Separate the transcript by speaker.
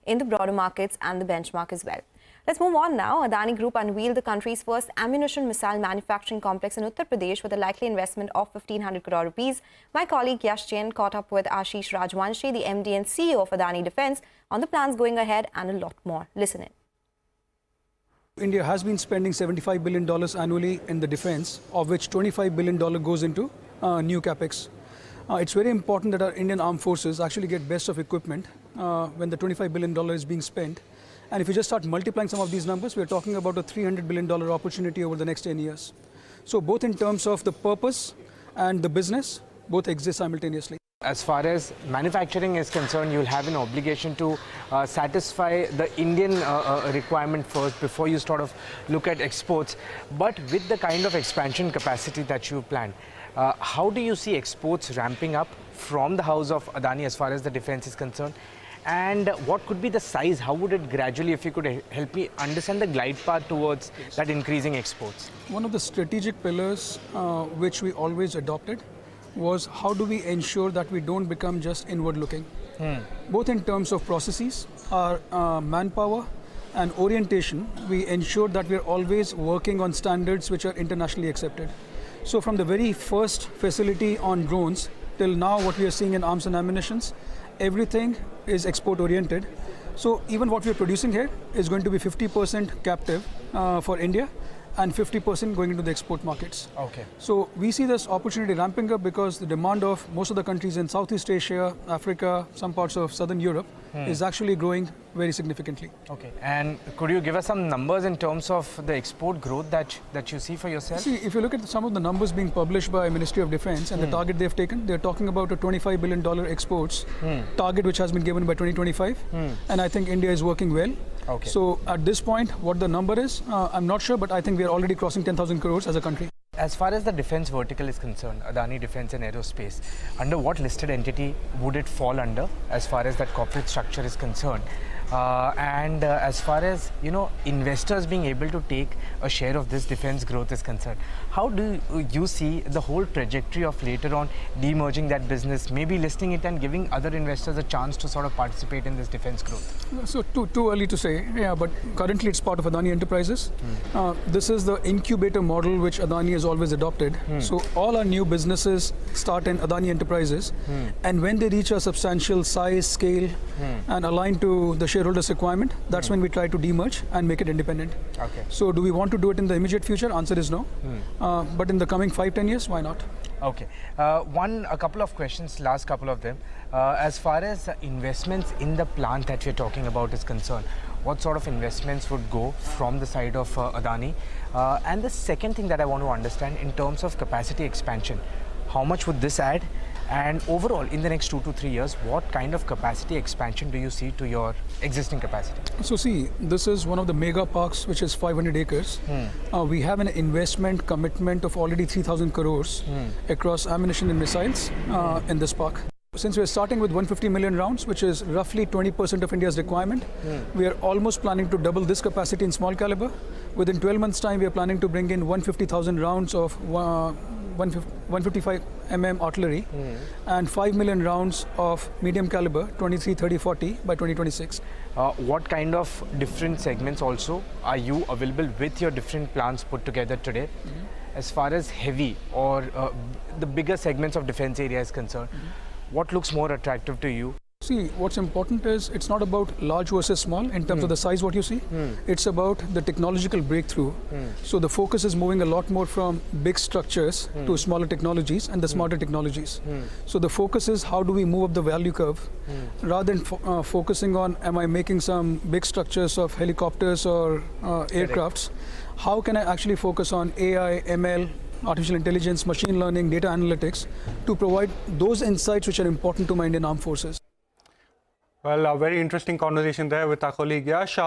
Speaker 1: in the broader markets and the benchmark as well. Let's move on now. Adani Group unveiled the country's first ammunition missile manufacturing complex in Uttar Pradesh with a likely investment of 1,500 crore rupees. My colleague Yash Jain caught up with Ashish Rajvanshi, the MD and CEO of AdaniDefence, on the plans going ahead and a lot more. Listen in.
Speaker 2: India has been spending $75 billion annually in the defense, of which $25 billion goes into new capex. It's very important that our Indian armed forces actually get best of equipment when the $25 billion is being spent. And if you just start multiplying some of these numbers, we're talking about a $300 billion opportunity over the next 10 years. So both in terms of the purpose and the business, both exist simultaneously.
Speaker 3: As far as manufacturing is concerned, you'll have an obligation to satisfy the Indian requirement first before you sort of look at exports. But with the kind of expansion capacity that you plan, how do you see exports ramping up from the house of Adani as far as the defense is concerned? And what could be the size? How would it gradually, if you could help me understand the glide path towards that increasing exports?
Speaker 2: One of the strategic pillars which we always adopted was how do we ensure that we don't become just inward looking. Both in terms of processes, our manpower and orientation, we ensure that we're always working on standards which are internationally accepted. So from the very first facility on drones till now what we are seeing in arms and ammunitions, everything is export oriented. So even what we're producing here is going to be 50% captive for India and 50% going into the export markets.
Speaker 3: Okay.
Speaker 2: So we see this opportunity ramping up because the demand of most of the countries in Southeast Asia, Africa, some parts of Southern Europe is actually growing very significantly.
Speaker 3: Okay. And could you give us some numbers in terms of the export growth that you see for yourself?
Speaker 2: See, if you look at some of the numbers being published by Ministry of Defense and the target they've taken, they're talking about a $25 billion exports target which has been given by 2025. And I think India is working well.
Speaker 3: Okay.
Speaker 2: So at this point, what the number is, I'm not sure, but I think we are already crossing 10,000 crores as a country.
Speaker 3: As far as the defense vertical is concerned, Adani Defence and Aerospace, under what listed entity would it fall under as far as that corporate structure is concerned? And as far as, investors being able to take a share of this defense growth is concerned, how do you see the whole trajectory of later on demerging that business, maybe listing it and giving other investors a chance to sort of participate in this defense growth?
Speaker 2: So too early to say, yeah, but currently it's part of Adani Enterprises. This is the incubator model which Adani has always adopted. So all our new businesses start in Adani Enterprises, and when they reach a substantial size, scale, and align to the shareholders' requirement, that's when we try to demerge and make it independent.
Speaker 3: Okay.
Speaker 2: So do we want to do it in the immediate future? Answer is no. But in the coming 5-10 years, why not?
Speaker 3: Okay. A couple of questions, last couple of them. As far as investments in the plant that we're talking about is concerned, what sort of investments would go from the side of Adani? And the second thing that I want to understand in terms of capacity expansion, how much would this add? And overall, in the next 2 to 3 years, what kind of capacity expansion do you see to your existing capacity? So
Speaker 2: see, this is one of the mega parks, which is 500 acres. We have an investment commitment of already 3,000 crores across ammunition and missiles in this park. Since we're starting with 150 million rounds, which is roughly 20% of India's requirement, we are almost planning to double this capacity in small caliber. Within 12 months' time, we are planning to bring in 150,000 rounds of 155 mm artillery and 5 million rounds of medium caliber 23, 30, 40 by 2026.
Speaker 3: What kind of different segments also are you available with your different plans put together today? As far as heavy or the bigger segments of defense area is concerned, what looks more attractive to you?
Speaker 2: See, what's important is it's not about large versus small in terms of the size what you see. It's about the technological breakthrough. So the focus is moving a lot more from big structures to smaller technologies and the smarter technologies. So the focus is how do we move up the value curve rather than focusing on am I making some big structures of helicopters or aircrafts. How can I actually focus on AI, ML, artificial intelligence, machine learning, data analytics to provide those insights which are important to my Indian Armed Forces.
Speaker 4: Well, a very interesting conversation there with our colleague Yash.